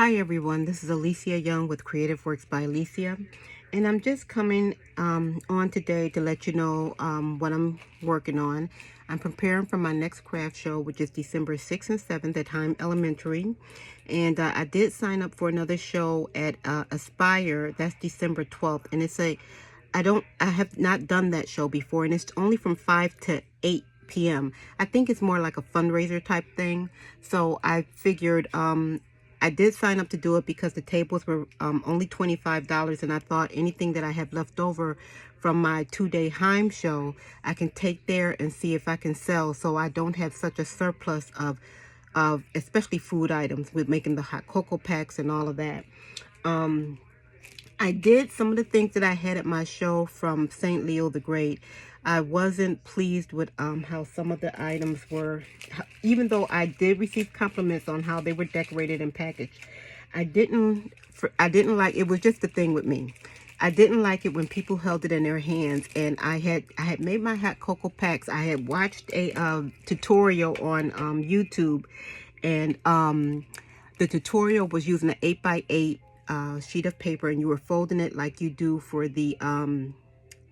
Hi everyone, this is Alicia Young with Creative Works by Alicia, and I'm just coming on today to let you know what I'm working on. I'm preparing for my next craft show, which is December 6th and 7th at Heim Elementary, and I did sign up for another show at Aspire. That's December 12th, and I have not done that show before, and it's only from 5 to 8 p.m. I think it's more like a fundraiser type thing, so I figured I did sign up to do it because the tables were only $25, and I thought anything that I have left over from my 2-day Heim show, I can take there and see if I can sell, so I don't have such a surplus of especially food items with making the hot cocoa packs and all of that. I did some of the things that I had at my show from St. Leo the Great. I wasn't pleased with how some of the items were, even though I did receive compliments on how they were decorated and packaged. I didn't like, it was just the thing with me. I didn't like it when people held it in their hands, and I had made my hot cocoa packs. I had watched a tutorial on YouTube, and the tutorial was using an 8x8 sheet of paper, and you were folding it like you do for the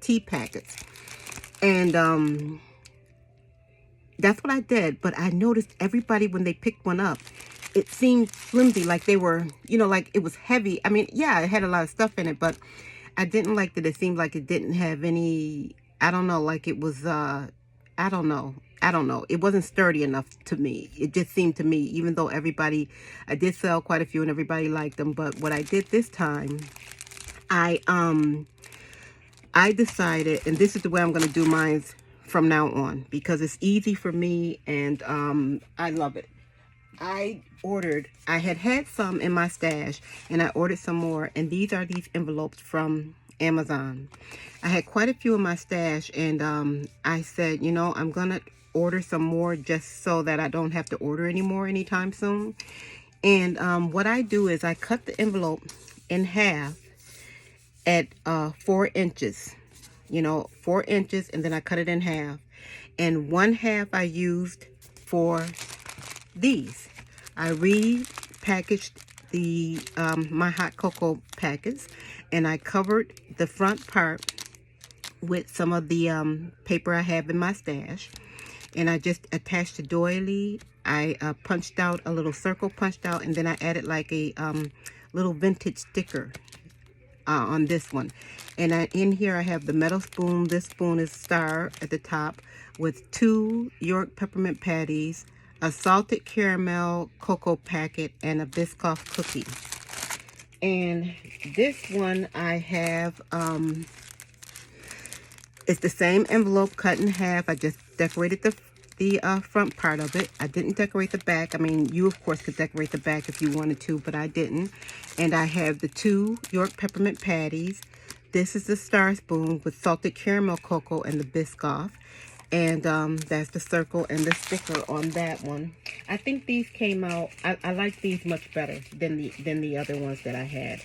tea packets. And that's what I did. But I noticed everybody, when they picked one up, it seemed flimsy, like they were, like it was heavy. I mean, yeah, it had a lot of stuff in it, but I didn't like that it seemed like it didn't have any, I don't know, like it was, I don't know. It wasn't sturdy enough to me. It just seemed to me, even though I did sell quite a few and everybody liked them. But what I did this time, I decided, and this is the way I'm going to do mine from now on, because it's easy for me, and I love it. I had some in my stash, and I ordered some more, and these are these envelopes from Amazon. I had quite a few in my stash, and I said, I'm gonna order some more just so that I don't have to order anymore anytime soon. And what I do is I cut the envelope in half at 4 inches, 4 inches, and then I cut it in half, and 1/2 I used for these. I repackaged the my hot cocoa packets, and I covered the front part with some of the paper I have in my stash, and I just attached the doily. I punched out a little circle, punched out, and then I added like a little vintage sticker on this one. And in here I have the metal spoon. This spoon is star at the top, with 2 York peppermint patties, a salted caramel cocoa packet, and a Biscoff cookie. And this one I have, it's the same envelope cut in half. I just decorated the front part of it. I didn't decorate the back. I mean, you of course could decorate the back if you wanted to, but I didn't. And I have the 2 York peppermint patties. This is the star spoon with salted caramel cocoa and the Biscoff. And that's the circle and the sticker on that one. I think these came out, I like these much better than the other ones that I had.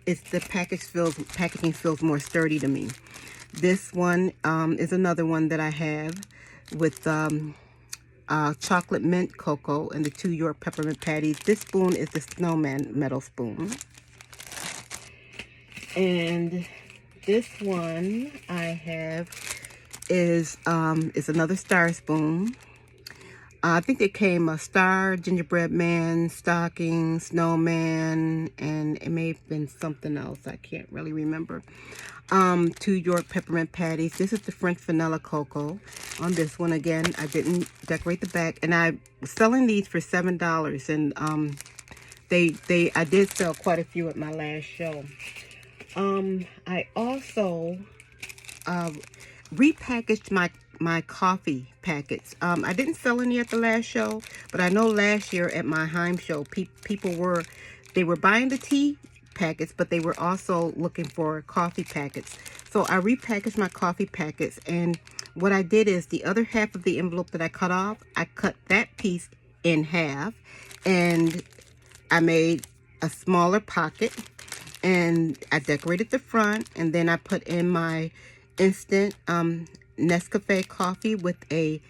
It's the packaging feels more sturdy to me. This one is another one that I have with chocolate mint cocoa and the 2 York peppermint patties. This spoon is the snowman metal spoon. And this one I have is another star spoon. I think it came a star, gingerbread man, stocking, snowman, and it may have been something else. I can't really remember. 2 York peppermint patties. This is the French vanilla cocoa. On this one, again, I didn't decorate the back, and I was selling these for $7, and I did sell quite a few at my last show. I also repackaged my coffee packets. I didn't sell any at the last show, but I know last year at my Heim show, people were buying the tea packets, but they were also looking for coffee packets. So I repackaged my coffee packets, and what I did is the other half of the envelope that I cut off, I cut that piece in half, and I made a smaller pocket, and I decorated the front, and then I put in my instant Nescafe coffee with the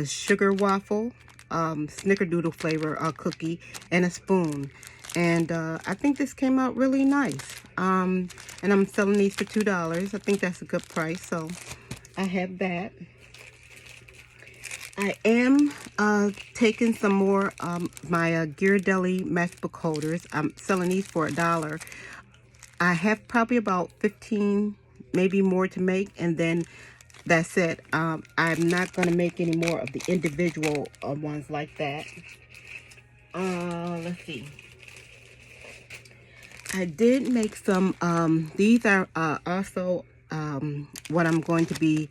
sugar waffle snickerdoodle flavor cookie and a spoon. And I think this came out really nice. And I'm selling these for $2. I think that's a good price. So I have that. I am taking some more my Ghirardelli matchbook holders. I'm selling these for $1. I have probably about 15, maybe more to make, and then that's it. I'm not going to make any more of the individual ones like that. Let's see. I did make some, these are also what I'm going to be,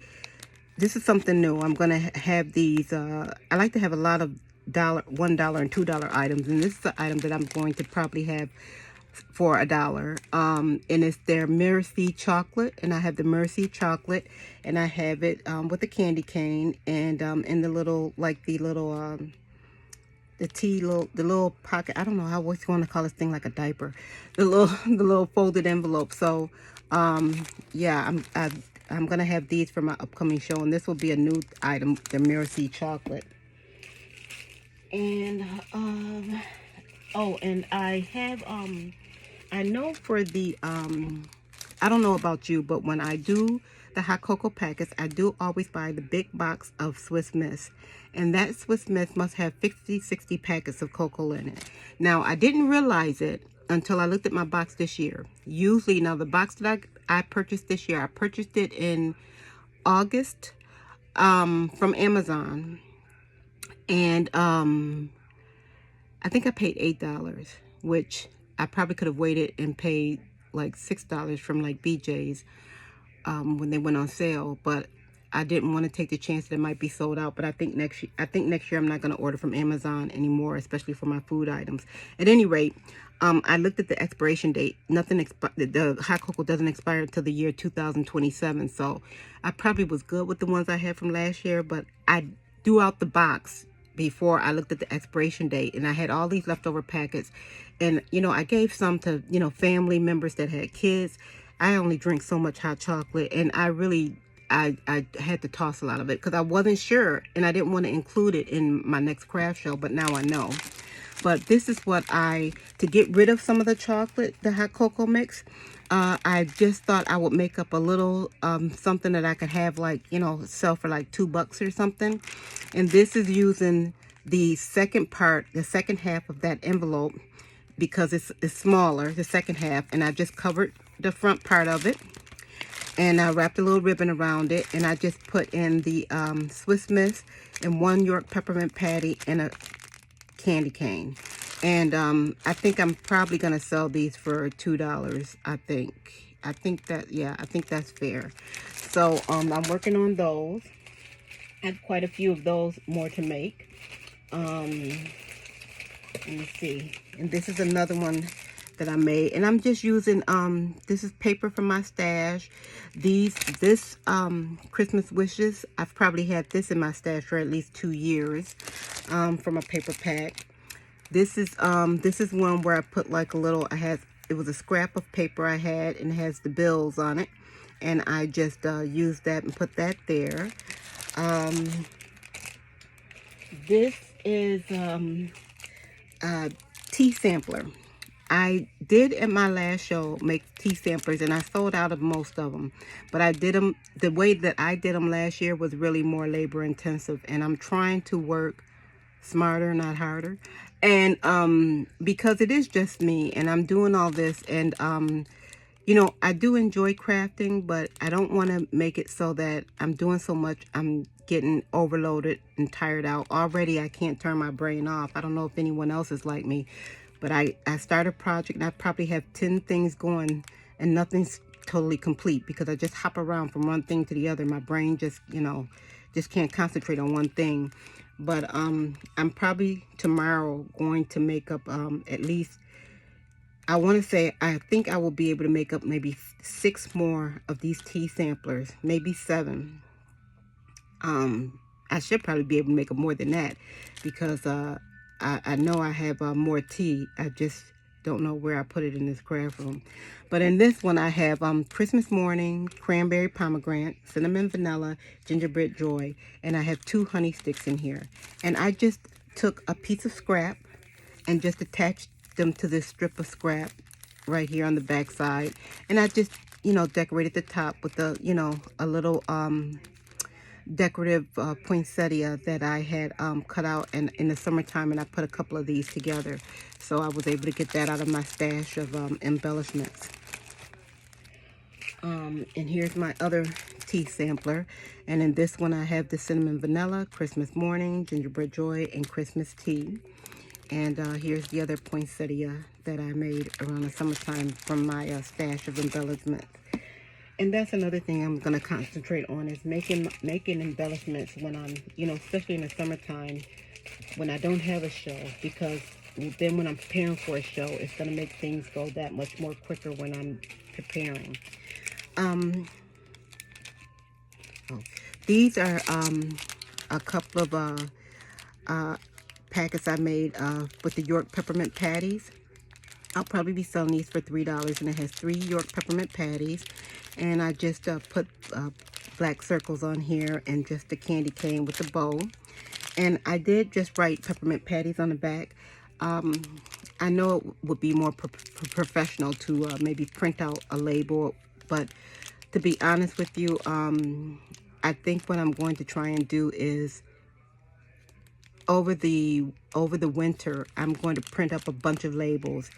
this is something new. I'm going to have these, I like to have a lot of $1 and $2 items, and this is the item that I'm going to probably have for $1. And it's their Mercy chocolate, and I have the Mercy chocolate, and I have it with the candy cane, and in the little, like the little the little pocket. I don't know how what you want to call this thing, like a diaper, the little folded envelope. So yeah, I'm gonna have these for my upcoming show, and this will be a new item, the Mercy chocolate. And oh, and I have I know for the I don't know about you, but when I do the hot cocoa packets, I do always buy the big box of Swiss Miss. And that Swiss Miss must have 50, 60 packets of cocoa in it. Now, I didn't realize it until I looked at my box this year. Usually, now the box that I purchased this year, I purchased it in August from Amazon. And I think I paid $8, which I probably could have waited and paid like $6 from like BJ's when they went on sale, but I didn't want to take the chance that it might be sold out. But I think next year I'm not going to order from Amazon anymore, especially for my food items. At any rate, I looked at the expiration date. The hot cocoa doesn't expire until the year 2027. So I probably was good with the ones I had from last year, but I threw out the box before I looked at the expiration date, and I had all these leftover packets. And you know, I gave some to, you know, family members that had kids. I only drink so much hot chocolate, and I had to toss a lot of it because I wasn't sure, and I didn't want to include it in my next craft show, but now I know. But this is what to get rid of some of the chocolate, the hot cocoa mix, I just thought I would make up a little something that I could have, like, you know, sell for like $2 or something. And this is using the second part, the second half of that envelope, because it's smaller, the second half, and I just covered the front part of it, and I wrapped a little ribbon around it, and I just put in the Swiss Miss and 1 York peppermint patty and a candy cane. And I think I'm probably gonna sell these for $2. I think that's fair. So I'm working on those. I have quite a few of those more to make. Let me see. And this is another one that I made, and I'm just using this is paper from my stash. This Christmas wishes, I've probably had this in my stash for at least 2 years, from a paper pack. This is one where I put like a little, it was a scrap of paper I had, and it has the bills on it, and I just used that and put that there. This is tea sampler. I did at my last show make tea samplers, and I sold out of most of them, but I did them the way that I did them last year was really more labor intensive, and I'm trying to work smarter, not harder. And because it is just me, and I'm doing all this, and you know, I do enjoy crafting, but I don't want to make it so that I'm doing so much I'm getting overloaded and tired out. Already I can't turn my brain off. I don't know if anyone else is like me, but I start a project and I probably have 10 things going, and nothing's totally complete because I just hop around from one thing to the other. My brain just, you know, just can't concentrate on one thing. But I'm probably tomorrow going to make up at least, I want to say, I think I will be able to make up maybe 6 more of these tea samplers, maybe 7. I should probably be able to make up more than that, because I know I have more tea. I just don't know where I put it in this craft room. But in this one, I have Christmas Morning, Cranberry Pomegranate, Cinnamon Vanilla, Gingerbread Joy, and I have 2 honey sticks in here. And I just took a piece of scrap and just attached them to this strip of scrap right here on the back side. And I just, you know, decorated the top with a, you know, a little decorative poinsettia that I had cut out in the summertime, and I put a couple of these together. So I was able to get that out of my stash of embellishments. And here's my other tea sampler. And in this one I have the cinnamon vanilla, Christmas morning, gingerbread joy, and Christmas tea. And here's the other poinsettia that I made around the summertime from my stash of embellishments. And that's another thing I'm going to concentrate on, is making embellishments when I'm, you know, especially in the summertime when I don't have a show, because then when I'm preparing for a show, it's going to make things go that much more quicker when I'm preparing. These are a couple of packets I made with the York peppermint patties. I'll probably be selling these for $3, and it has 3 York peppermint patties. And I just put black circles on here and just a candy cane with a bow. And I did just write peppermint patties on the back. I know it would be more professional to maybe print out a label, but to be honest with you, I think what I'm going to try and do is over the winter, I'm going to print up a bunch of labels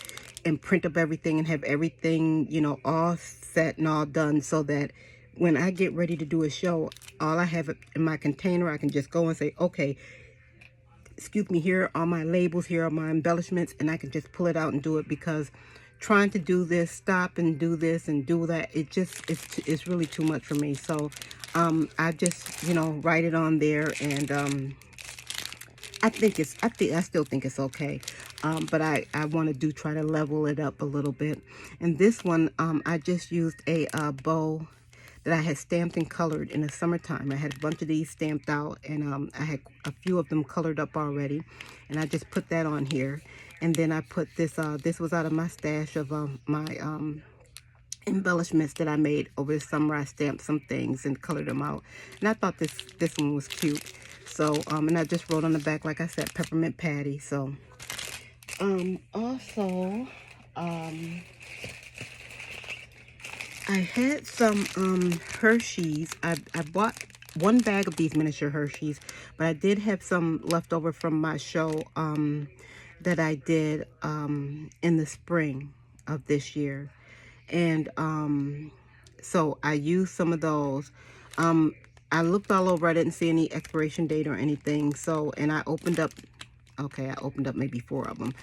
and print up everything and have everything, you know, all set and all done, so that when I get ready to do a show, all I have in my container, I can just go and say, okay, excuse me, here are my labels, here are my embellishments, and I can just pull it out and do it. Because trying to do this, stop and do this and do that, it's really too much for me. So I just, you know, write it on there, and I still think it's okay. But I want to try to level it up a little bit. And this one, I just used a bow that I had stamped and colored in the summertime. I had a bunch of these stamped out, and I had a few of them colored up already. And I just put that on here. And then I put this, this was out of my stash of my embellishments that I made over the summer. I stamped some things and colored them out. And I thought this one was cute. So, and I just wrote on the back, like I said, peppermint patty. So, also, I had some Hershey's. I bought one bag of these miniature Hershey's, but I did have some left over from my show that I did in the spring of this year. And so I used some of those. I looked all over. I didn't see any expiration date or anything. So, and I opened up, okay, I opened up maybe 4 of them.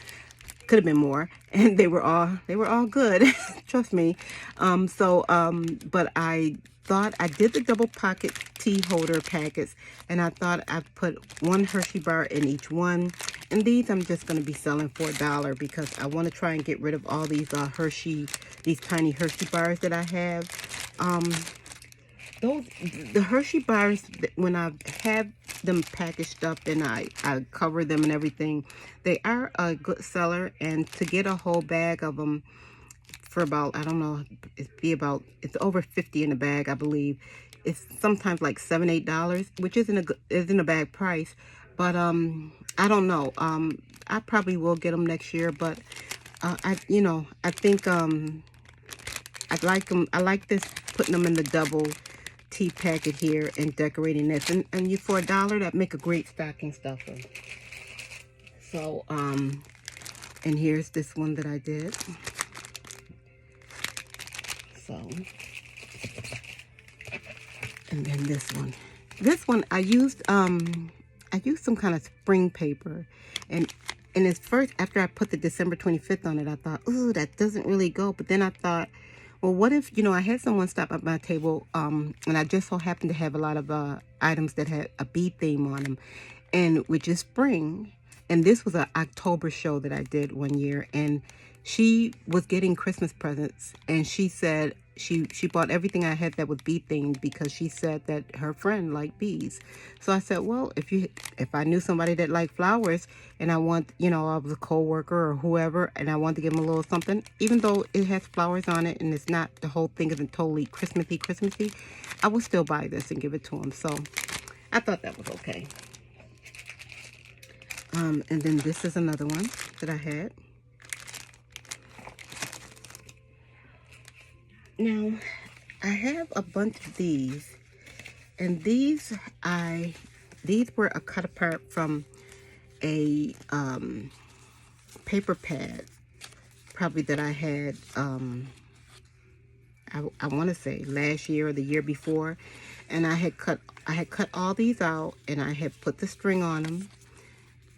Could have been more, and they were all good. Trust me. But I thought I did the double pocket tea holder packets, and I thought I'd put 1 Hershey bar in each one. And these I'm just going to be selling for $1, because I want to try and get rid of all these these tiny Hershey bars that I have. The Hershey bars, when I have them packaged up and I cover them and everything, they are a good seller. And to get a whole bag of them for about, I don't know, it's over 50 in a bag, I believe. It's sometimes like $7, $8, which isn't a bad price. But I don't know. I probably will get them next year. But I think I like them. I like this, putting them in the double tea packet here and decorating this, and you, for $1, that make a great stocking stuffer. So and here's this one that I did. So, and then this one I used some kind of spring paper, and it's first, after I put the December 25th on it, I thought, ooh, that doesn't really go. But then I thought, well, what if, you know, I had someone stop at my table, and I just so happened to have a lot of items that had a bee theme on them, and which is spring. And this was an October show that I did one year, and she was getting Christmas presents, and she said she bought everything I had that was bee themed, because she said that her friend liked bees. So I said, well, if I knew somebody that liked flowers, and I want, you know, I was a co-worker or whoever, and I wanted to give them a little something, even though it has flowers on it and it's not, the whole thing isn't totally Christmassy, I would still buy this and give it to them. So I thought that was okay. And then this is another one that I had. Now, I have a bunch of these, and these were a cut apart from a paper pad, probably that I had, I want to say last year or the year before, and I had cut all these out, and I had put the string on them.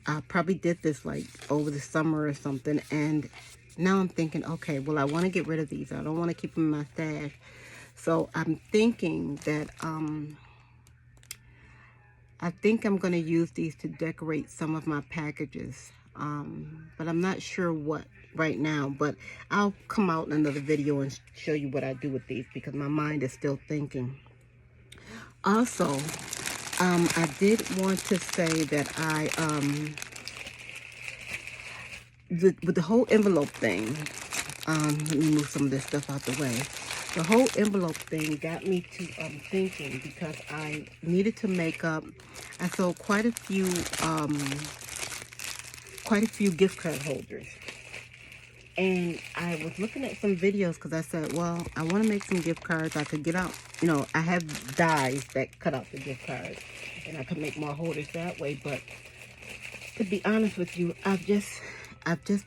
I probably did this like over the summer or something, and now I'm thinking, okay, well, I want to get rid of these. I don't want to keep them in my stash. So I'm thinking that I think I'm going to use these to decorate some of my packages, but I'm not sure what right now. But I'll come out in another video and show you what I do with these, because my mind is still thinking. Also, I did want to say that with the whole envelope thing, let me move some of this stuff out the way. The whole envelope thing got me to thinking, because I needed to make up. I sold quite a few gift card holders, and I was looking at some videos because I said, well, I want to make some gift cards. I could get out, you know, I have dies that cut out the gift cards, and I could make more holders that way. But to be honest with you, I've just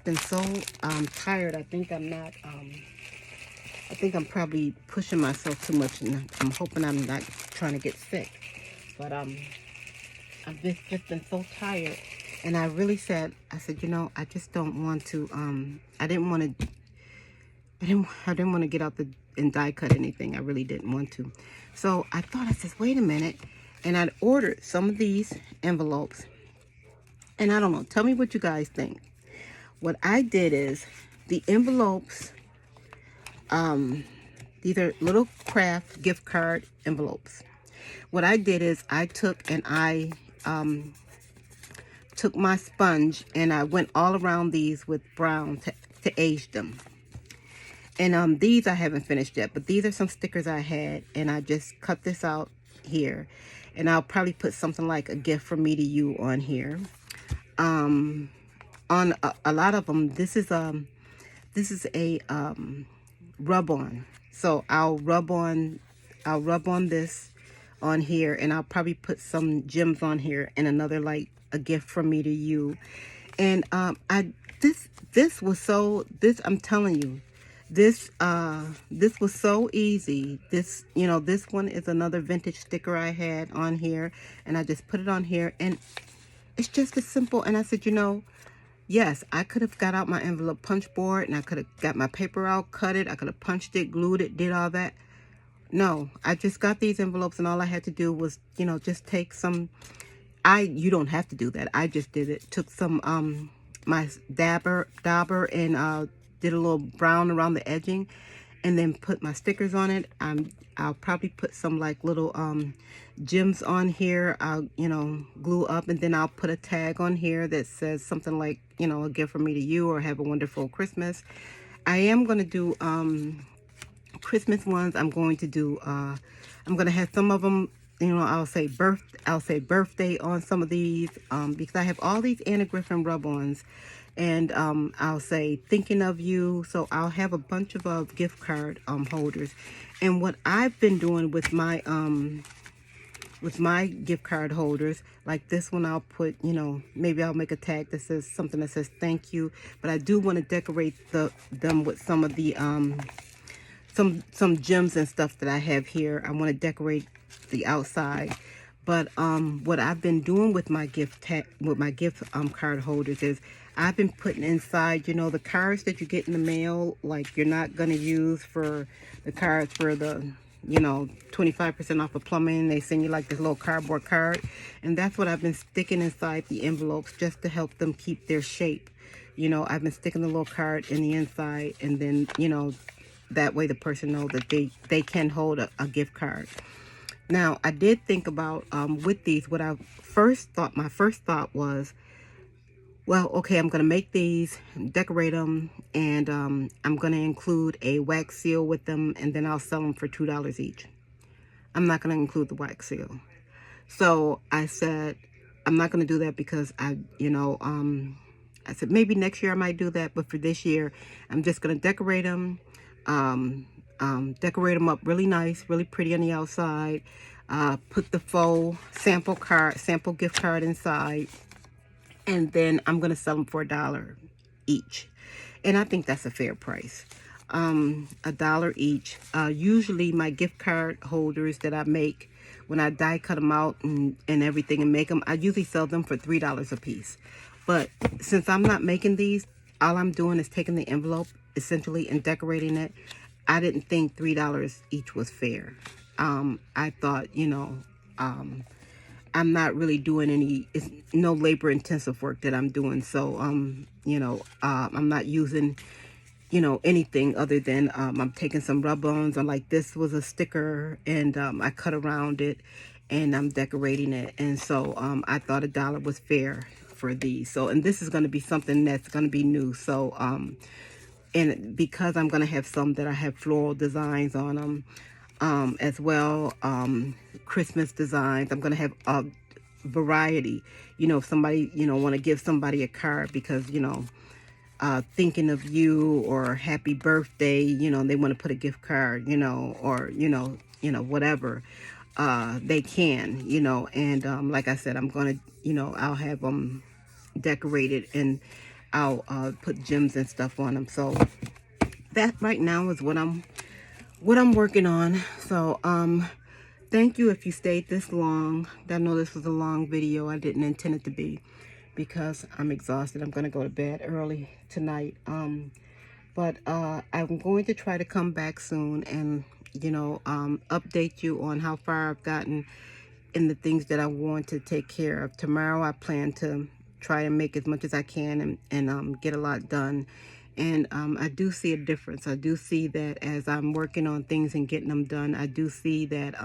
been so tired. I think I'm probably pushing myself too much, and I'm hoping I'm not trying to get sick. But I've just been so tired, and I really said, you know, I just don't want to. I didn't want to get out and die cut anything. I really didn't want to. So I said, wait a minute, and I'd ordered some of these envelopes, and I don't know. Tell me what you guys think. What I did is the envelopes. These are little craft gift card envelopes. What I did is I took my sponge, and I went all around these with brown to age them. And these I haven't finished yet, but these are some stickers I had, and I just cut this out here, and I'll probably put something like a gift from me to you on here. On a lot of them, this is a rub on. So I'll rub on this on here, and I'll probably put some gems on here, and another like a gift from me to you. And this was so, I'm telling you, this was so easy. This, you know, this one is another vintage sticker I had on here, and I just put it on here, and it's just as simple. And I said, you know, yes, I could have got out my envelope punch board, and I could have got my paper out, cut it. I could have punched it, glued it, did all that. No, I just got these envelopes, and all I had to do was, you know, just take some. You don't have to do that. I just did it. Took some my dauber and did a little brown around the edging, and then put my stickers on it. I'll probably put some like little gems on here. I'll, you know, glue up, and then I'll put a tag on here that says something like, you know, a gift from me to you, or have a wonderful Christmas. I am going to do Christmas ones. I'm going to have some of them, you know, I'll say birthday on some of these, because I have all these Anna Griffin rub-ons, and I'll say thinking of you. So I'll have a bunch of gift card holders. And what I've been doing with my gift card holders, like this one, I'll put, you know, maybe I'll make a tag that says something that says thank you. But I do want to decorate them with some of the some gems and stuff that I have here. I want to decorate the outside. But what I've been doing with my gift card holders is I've been putting inside, you know, the cards that you get in the mail, like you're not going to use for the cards for the, you know, 25% off of plumbing. They send you like this little cardboard card, and that's what I've been sticking inside the envelopes, just to help them keep their shape. You know, I've been sticking the little card in the inside, and then, you know, that way the person knows that they can hold a gift card. Now, I did think about with these, what my first thought was, well, okay, I'm going to make these, decorate them, and I'm going to include a wax seal with them, and then I'll sell them for $2 each. I'm not going to include the wax seal. So I said, I'm not going to do that because I said maybe next year I might do that, but for this year, I'm just going to decorate them, decorate them up really nice, really pretty on the outside. Put the faux sample gift card inside, and then I'm going to sell them for $1 each. And I think that's a fair price. $1 each. Usually my gift card holders that I make, when I die cut them out and everything and make them, I usually sell them for $3 a piece. But since I'm not making these, all I'm doing is taking the envelope essentially and decorating it. I didn't think $3 each was fair. I thought, I'm not really doing it's no labor intensive work that I'm doing. So, I'm not using, anything other than, I'm taking some rub-ons. I'm like, this was a sticker and, I cut around it and I'm decorating it. And so, I thought $1 was fair for these. So, and this is going to be something that's going to be new. So, and because I'm going to have some that I have floral designs on them, as well, Christmas designs. I'm going to have a variety. If somebody, want to give somebody a card because, thinking of you or happy birthday, they want to put a gift card, or, whatever, they can, and, like I said, I'm going to, I'll have them decorated and I'll, put gems and stuff on them. So that right now is what I'm working on. So, thank you if you stayed this long. I know this was a long video. I didn't intend it to be because I'm exhausted. I'm going to go to bed early tonight. But I'm going to try to come back soon and, update you on how far I've gotten in the things that I want to take care of. Tomorrow I plan to try and make as much as I can and get a lot done. And I do see a difference. I do see that as I'm working on things and getting them done, I do see that,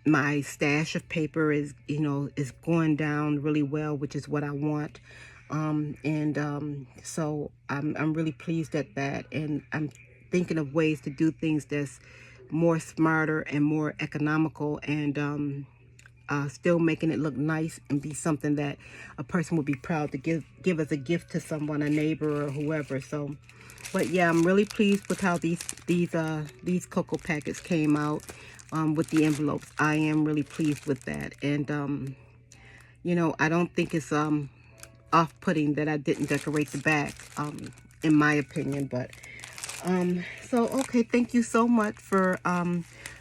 my stash of paper is, is going down really well, which is what I want. So I'm really pleased at that. And I'm thinking of ways to do things that's more smarter and more economical and, still making it look nice and be something that a person would be proud to give as a gift to someone, a neighbor or whoever. So, but yeah, I'm really pleased with how these cocoa packets came out with the envelopes. I am really pleased with that, and I don't think it's off-putting that I didn't decorate the back, in my opinion. But so okay, thank you so much for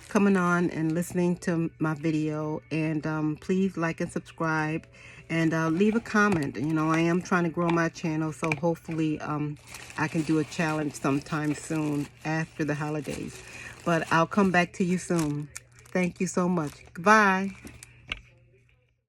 coming on and listening to my video, and please like and subscribe and leave a comment. I am trying to grow my channel, so hopefully I can do a challenge sometime soon after the holidays, but I'll come back to you soon. Thank you so much. Goodbye.